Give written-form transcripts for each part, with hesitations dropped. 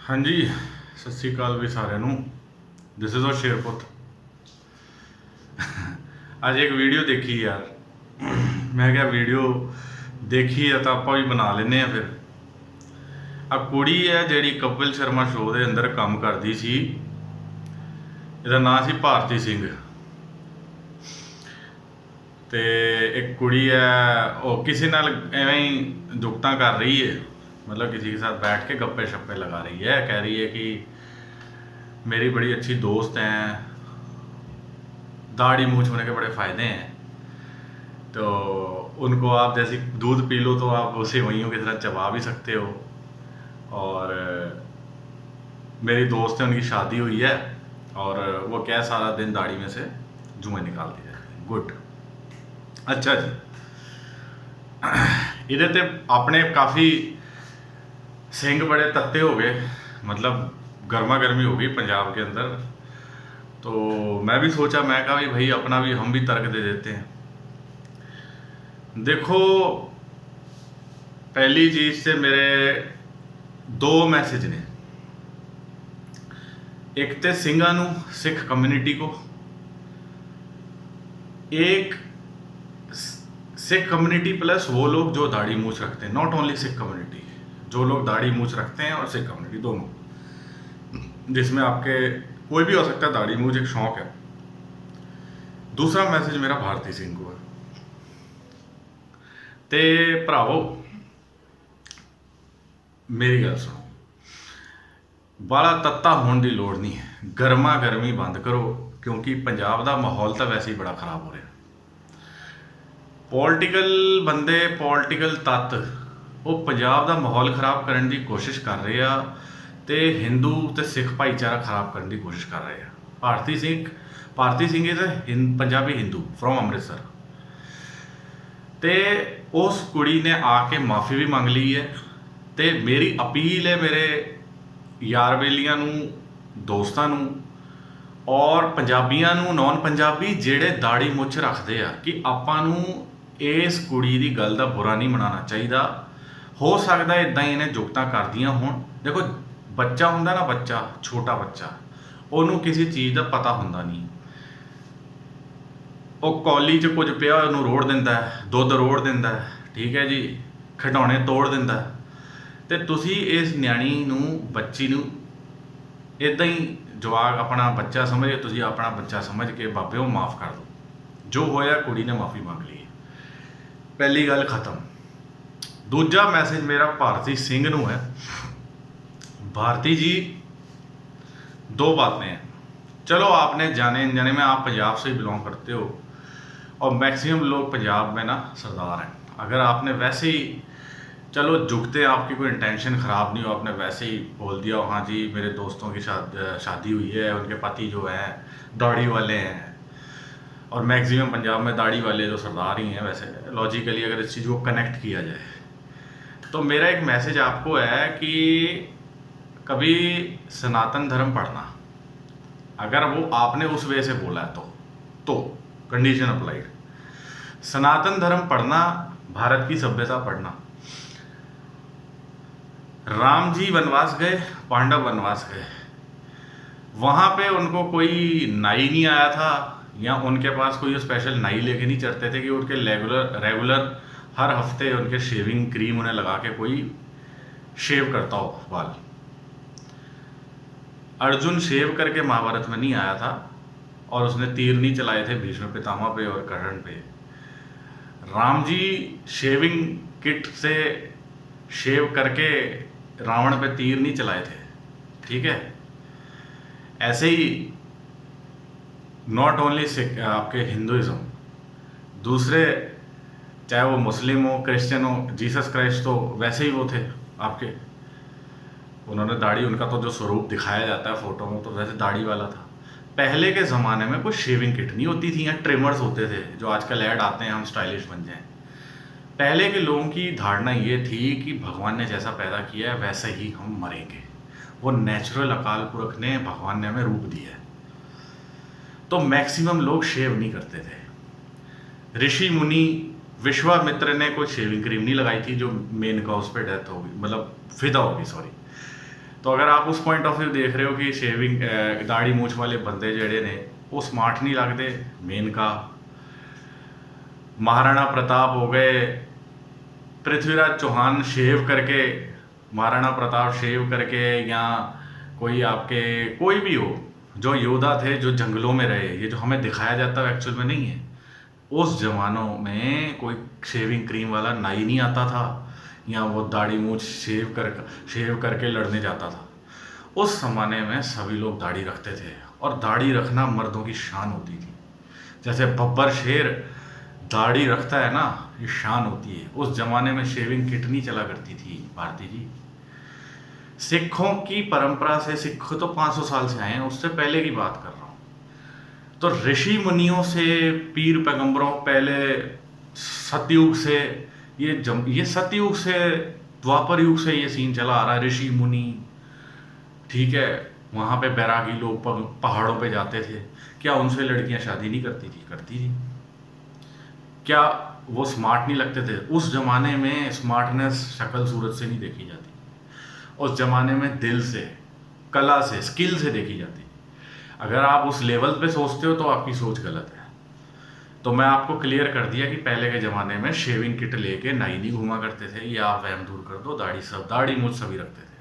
हाँ जी, सत श्री अकाल भी साਰਿਆਂ ਨੂੰ। दिस इज़ और शेरपुत। ਅੱਜ एक वीडियो देखी यार। मैं क्या वीडियो देखी है तो आप भी बना लेने फिर। आ कुड़ी है ਜਿਹੜੀ कपिल शर्मा शो के अंदर काम करती सी, ਇਹਦਾ ਨਾਂ ਸੀ भारती सिंह। ਤੇ एक कुड़ी है वो किसी नाल एवें ही जुगतां कर रही है, मतलब किसी के साथ बैठ के गप्पे शप्पे लगा रही है। कह रही है कि मेरी बड़ी अच्छी दोस्त हैं, दाढ़ी मूछ होने के बड़े फ़ायदे हैं, तो उनको आप जैसे दूध पी लो तो आप उसे वहीं की तरह चबा भी सकते हो। और मेरी दोस्त है, उनकी शादी हुई है और वो क्या सारा दिन दाढ़ी में से जुएँ निकालती है। गुड, अच्छा जी। इधर ते अपने काफ़ी सिंह बड़े तत्ते हो गए, मतलब गर्मा गर्मी हो गई पंजाब के अंदर। तो मैं भी सोचा, मैं कहा भाई अपना भी हम भी तर्क दे देते हैं। देखो, पहली चीज़ से मेरे दो मैसेज ने। एक तो सिंघां नूं, सिख कम्यूनिटी को, एक सिख कम्युनिटी प्लस वो लोग जो दाढ़ी मूछ रखते हैं। नॉट ओनली सिख कम्युनिटी, जो लोग दाढ़ी मूछ रखते हैं और सिख कम्युनिटी दोनों, जिसमें आपके कोई भी हो सकता है। दाढ़ी मूछ एक शौक है। दूसरा मैसेज मेरा भारती सिंह को है। ते भरावो मेरी गल सुनो, बाला तत्ता होने की लोड़ नहीं है। गर्मा गर्मी बंद करो, क्योंकि पंजाब का माहौल तो वैसे ही बड़ा खराब हो रहा। पॉलिटिकल बंदे, पॉलिटिकल तत्त वो पंजाब का माहौल खराब करने की कोशिश कर रहे हैं, तो हिंदू तो सिख भाईचारा खराब करने की कोशिश कर रहे हैं। Bharti Singh is Punjabi Hindu from Amritsar. तो उस कुड़ी ने आके माफ़ी भी मंग ली है। तो मेरी अपील है मेरे यार बेलियां नूं, दोस्तां नूं और पंजाबियां नूं, नॉन पंजाबी जेड़े दाढ़ी मुੱਛ रखते हैं, कि आपां नूं इस कुड़ी की गल का बुरा नहीं मनाना चाहिए। हो सकता इदा ही इन्हें जुगतां करदियां होण। देखो, बच्चा हुंदा ना, बच्चा छोटा बच्चा, उन्होंने किसी चीज़ का पता हुंदा नहीं। वो कौली च कुछ पिया उन्होंने रोड़ दिंदा है, दुध रोड़ दिंदा है, ठीक है जी, खिडौने तोड़ दिंदा है। तो तुसी इस न्याणी नूं, बच्ची नूं इदा ही जवाक अपना बच्चा समझ के, तुसी अपना बच्चा समझ के बाबे वो माफ़ कर दो। जो होया कुड़ी ने माफ़ी मंग ली, पहली गल खत्म। दूजा मैसेज मेरा भारती सिंह नूं है। भारती जी, दो बातें हैं। चलो, आपने जाने अनजाने में, आप पंजाब से ही बिलोंग करते हो और मैक्सिमम लोग पंजाब में ना सरदार हैं। अगर आपने वैसे ही, चलो जुगते, आपकी कोई इंटेंशन ख़राब नहीं हो, आपने वैसे ही बोल दिया हाँ जी मेरे दोस्तों की शादी हुई है, उनके पति जो हैं दाढ़ी वाले हैं, और मैक्सिमम पंजाब में दाढ़ी वाले जो सरदार ही हैं। वैसे लॉजिकली अगर इस चीज़ को कनेक्ट किया जाए, तो मेरा एक मैसेज आपको है कि कभी सनातन धर्म पढ़ना, अगर वो आपने उस वे से बोला है तो कंडीशन अप्लाइड। सनातन धर्म पढ़ना, भारत की सभ्यता पढ़ना। राम जी वनवास गए, पांडव वनवास गए, वहाँ पे उनको कोई नाई नहीं आया था, या उनके पास कोई स्पेशल नाई लेके नहीं चढ़ते थे कि उनके रेगुलर हर हफ्ते उनके शेविंग क्रीम उन्हें लगा के कोई शेव करता हो बाल। अर्जुन शेव करके महाभारत में नहीं आया था, और उसने तीर नहीं चलाए थे भीष्म पितामह पे और कर्ण पे। राम जी शेविंग किट से शेव करके रावण पे तीर नहीं चलाए थे, ठीक है। ऐसे ही नॉट ओनली आपके हिंदुइज्म, दूसरे चाहे वो मुस्लिम हो, क्रिश्चियन हो, जीसस क्राइस्ट तो वैसे ही वो थे आपके। उन्होंने दाढ़ी, उनका तो जो स्वरूप दिखाया जाता है फोटो में, तो वैसे दाढ़ी वाला था। पहले के ज़माने में कोई शेविंग किट नहीं होती थी, या ट्रिमर्स होते थे जो आजकल ऐड आते हैं हम स्टाइलिश बन जाएं। पहले के लोगों की धारणा ये थी कि भगवान ने जैसा पैदा किया है वैसे ही हम मरेंगे। वो नेचुरल अकाल पुरख ने, भगवान ने हमें रूप दिया है। तो मैक्सिमम लोग शेव नहीं करते थे। ऋषि मुनि, विश्वामित्र ने कोई शेविंग क्रीम नहीं लगाई थी, जो मेनका उस पर डेथ होगी, मतलब फिदा होगी, सॉरी। तो अगर आप उस पॉइंट ऑफ व्यू देख रहे हो कि शेविंग दाढ़ी मूछ वाले बंदे जेड़े ने वो स्मार्ट नहीं लगते, मेन का महाराणा प्रताप हो गए, पृथ्वीराज चौहान शेव करके, महाराणा प्रताप शेव करके, या कोई आपके कोई भी हो जो योद्धा थे जो जंगलों में रहे, ये जो हमें दिखाया जाता है एक्चुअल में नहीं है। उस जमानों में कोई शेविंग क्रीम वाला नाई नहीं आता था, या वो दाढ़ी मूछ शेव करके लड़ने जाता था। उस जमाने में सभी लोग दाढ़ी रखते थे, और दाढ़ी रखना मर्दों की शान होती थी। जैसे बब्बर शेर दाढ़ी रखता है ना, ये शान होती है। उस जमाने में शेविंग किट नहीं चला करती थी भारती जी। सिखों की परंपरा से, सिख तो 500 साल से आए हैं, उससे पहले की बात कर रहा हूँ। तो ऋषि मुनियों से, पीर पैगंबरों, पहले सतयुग से, ये सतयुग से, द्वापर युग से ये सीन चला आ रहा है। ऋषि मुनि, ठीक है, वहाँ पे बैरागी लोग पहाड़ों पे जाते थे, क्या उनसे लड़कियां शादी नहीं करती थी? करती थी। क्या वो स्मार्ट नहीं लगते थे? उस जमाने में स्मार्टनेस शक्ल सूरत से नहीं देखी जाती, उस जमाने में दिल से, कला से, स्किल से देखी जाती। अगर आप उस लेवल पे सोचते हो तो आपकी सोच गलत है। तो मैं आपको क्लियर कर दिया कि पहले के ज़माने में शेविंग किट लेके नाई नहीं घूमा करते थे। ये आप वहम दूर कर दो, दाढ़ी मूछ सभी रखते थे।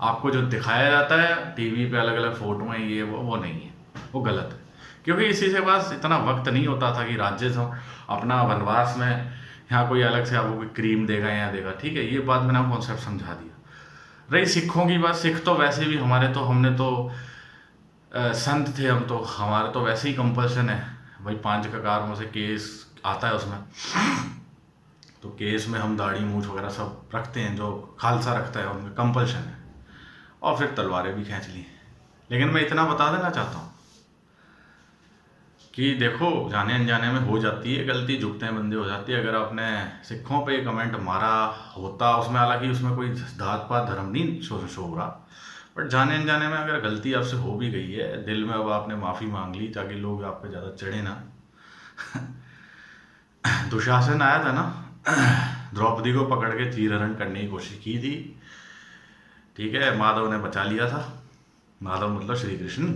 आपको जो दिखाया जाता है टीवी पे अलग अलग फोटोएं, ये वो नहीं है, वो गलत है। क्योंकि इसी से पास इतना वक्त नहीं होता था कि राज्य से अपना वनवास में यहाँ कोई अलग से आपको कोई क्रीम देगा या देगा, ठीक है। ये बात मैंने आपको कॉन्सेप्ट समझा दिया। रही सिखों की बात, सिख तो वैसे भी हमने तो संत थे हम, तो हमारे तो वैसे ही कंपल्सन है भाई, 5 ककारों से केस आता है उसमें, तो केस में हम दाढ़ी मूछ वगैरह सब रखते हैं, जो खालसा रखता है उनमें कंपल्शन है। और फिर तलवारें भी खींच ली। लेकिन मैं इतना बता देना चाहता हूँ कि देखो, जाने अनजाने में हो जाती है गलती, झुकते बंदे हो जाती है। अगर आपने सिखों पे कमेंट मारा होता, उसमें हालांकि उसमें कोई जात पात धर्म नहीं शो रहा, बट जाने अनजाने में अगर गलती आपसे हो भी गई है, दिल में अब आपने माफ़ी मांग ली ताकि लोग आप पे ज़्यादा चढ़े ना। दुशासन आया था ना, द्रौपदी को पकड़ के चीरहरण करने की कोशिश की थी, ठीक है, माधव ने बचा लिया था। माधव मतलब श्री कृष्ण।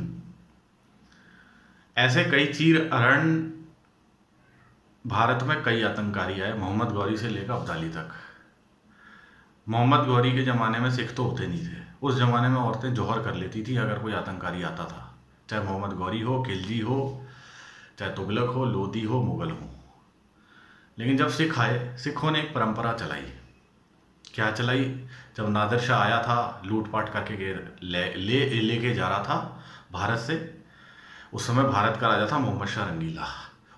ऐसे कई चीरहरण भारत में कई आतंककारी आए, मोहम्मद गौरी से लेकर अब्दाली तक। मोहम्मद गौरी के ज़माने में सिख तो होते नहीं थे, उस ज़माने में औरतें जौहर कर लेती थी अगर कोई आतंककारी आता था, चाहे मोहम्मद गौरी हो, खिलजी हो, चाहे तुगलक हो, लोधी हो, मुगल हो। लेकिन जब सिख आए, सिखों ने एक परंपरा चलाई। क्या चलाई? जब नादिर शाह आया था, लूटपाट करके लेके जा रहा था भारत से, उस समय भारत का राजा था मोहम्मद शाह रंगीला।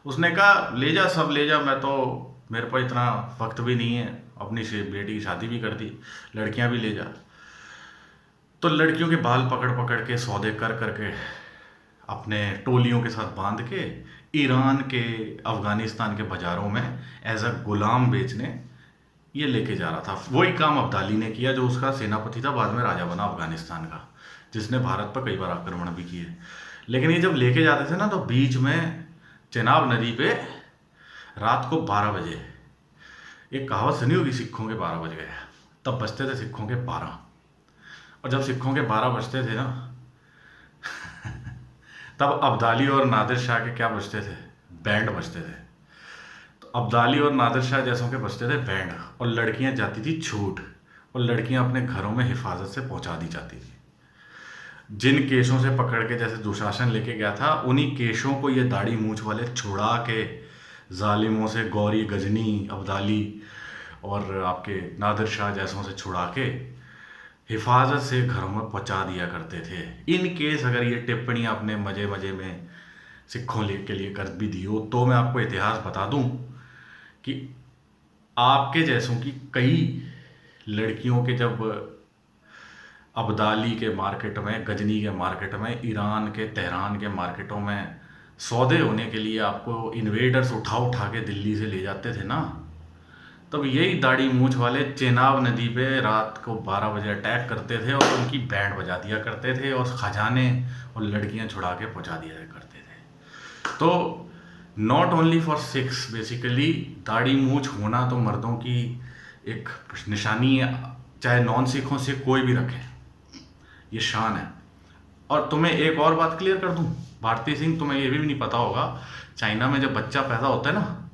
उसने कहा ले जा, सब ले जा, मैं तो, मेरे पास इतना वक्त भी नहीं है, अपनी बेटी की शादी भी कर दी, लड़कियां भी ले जा। तो लड़कियों के बाल पकड़ पकड़ के, सौदे कर करके, अपने टोलियों के साथ बांध के ईरान के, अफ़गानिस्तान के बाज़ारों में एज अ गुलाम बेचने ये लेके जा रहा था। वही काम अब्दाली ने किया जो उसका सेनापति था, बाद में राजा बना अफ़गानिस्तान का, जिसने भारत पर कई बार आक्रमण भी किए। लेकिन ये जब लेके जाते थे ना, तो बीच में चेनाब नदी पे रात को 12 बजे, एक कहावत सुनी होगी, सिखों के 12 बज गए, तब बजते थे सिखों के 12। और जब सिखों के 12 बजते थे ना तब अब्दाली और नादिर शाह के क्या बजते थे? बैंड बजते थे। तो अब्दाली और नादिर शाह जैसों के बजते थे बैंड, और लड़कियां जाती थी छूट, और लड़कियां अपने घरों में हिफाजत से पहुंचा दी जाती थी। जिन केशों से पकड़ के जैसे दुशासन लेके गया था, उन्हीं केशों को ये दाढ़ी मूछ वाले छुड़ा के जालिमों से, गौरी, गजनी, अब्दाली और आपके नादिर शाह जैसों से छुड़ा के हिफाजत से घरों में पहुंचा दिया करते थे। इन केस अगर ये टिप्पणी आपने मज़े मज़े में सिखों के लिए कर भी दी हो, तो मैं आपको इतिहास बता दूं कि आपके जैसों की कई लड़कियों के जब अब्दाली के मार्केट में, गजनी के मार्केट में, ईरान के, तेहरान के मार्केटों में सौदे होने के लिए आपको इन्वेडर्स उठा उठा के दिल्ली से ले जाते थे ना, तब यही दाढ़ी मूछ वाले चेनाब नदी पे रात को 12 बजे अटैक करते थे और उनकी बैंड बजा दिया करते थे, और खजाने और लड़कियां छुड़ा के पहुंचा दिया करते थे। तो not only for six, basically दाढ़ी मूछ होना तो मर्दों की एक निशानी है, चाहे नॉन सिखों से कोई भी रखे। ये शान है। और तुम्हें एक और बात क्लियर कर दूं भारती सिंह, तुम्हें ये भी नहीं पता होगा, चाइना में जब बच्चा पैदा होता है ना,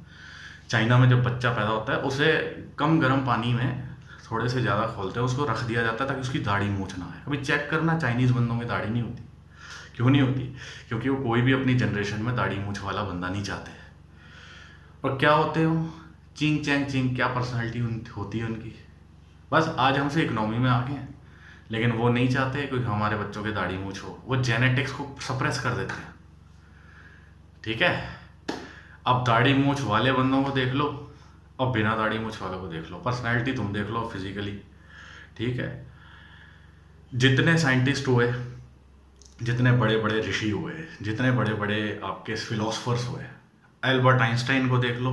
चाइना में जब बच्चा पैदा होता है उसे कम गर्म पानी में थोड़े से ज़्यादा खोलते हैं, उसको रख दिया जाता है ताकि उसकी दाढ़ी मूछ ना आए। कभी चेक करना चाइनीज़ बंदों में दाढ़ी नहीं होती। क्यों नहीं होती? क्योंकि वो कोई भी अपनी जनरेशन में दाढ़ी मूछ वाला बंदा नहीं चाहते। और क्या होते हो, चिंग चैंग चिंग, क्या पर्सनैलिटी होती है उनकी। बस आज हमसे इकोनॉमी में आ गए हैं, लेकिन वो नहीं चाहते कोई हमारे बच्चों के दाढ़ी मूछ हो, वो जेनेटिक्स को सप्रेस कर देते हैं। ठीक है, अब दाढ़ी मूछ वाले बंदों को देख लो और बिना दाढ़ी मूछ वालों को देख लो, पर्सनैलिटी तुम देख लो फिजिकली। ठीक है, जितने साइंटिस्ट हुए, जितने बड़े बड़े ऋषि हुए, जितने बड़े बड़े आपके फिलोसफर्स हुए, एल्बर्ट आइंस्टाइन को देख लो,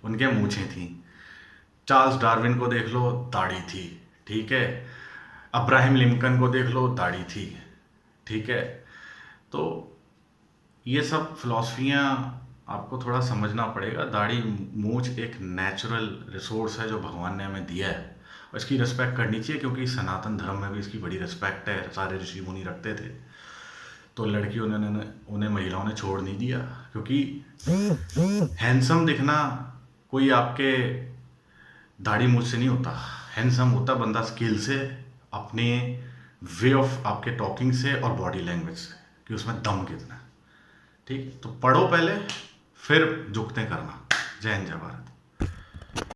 उनके मूछें थी। चार्ल्स डार्विन को देख लो, दाढ़ी थी। ठीक है, अब्राहम लिंकन को देख लो, दाढ़ी थी। ठीक है, तो ये सब फिलॉसफियाँ आपको थोड़ा समझना पड़ेगा। दाढ़ी मूछ एक नेचुरल रिसोर्स है जो भगवान ने हमें दिया है, और इसकी रिस्पेक्ट करनी चाहिए, क्योंकि सनातन धर्म में भी इसकी बड़ी रिस्पेक्ट है। सारे ऋषि मुनि रखते थे, तो लड़कियों ने उन्हें महिलाओं ने छोड़ नहीं दिया, क्योंकि हैंडसम दिखना कोई आपके दाढ़ी मूछ से नहीं होता। हैंडसम होता बंदा स्किल से, अपने वे ऑफ आपके टॉकिंग से और बॉडी लैंग्वेज से, कि उसमें दम कितना है। ठीक, तो पढ़ो पहले, फिर जुगते करना। जय हिंद, जय भारत।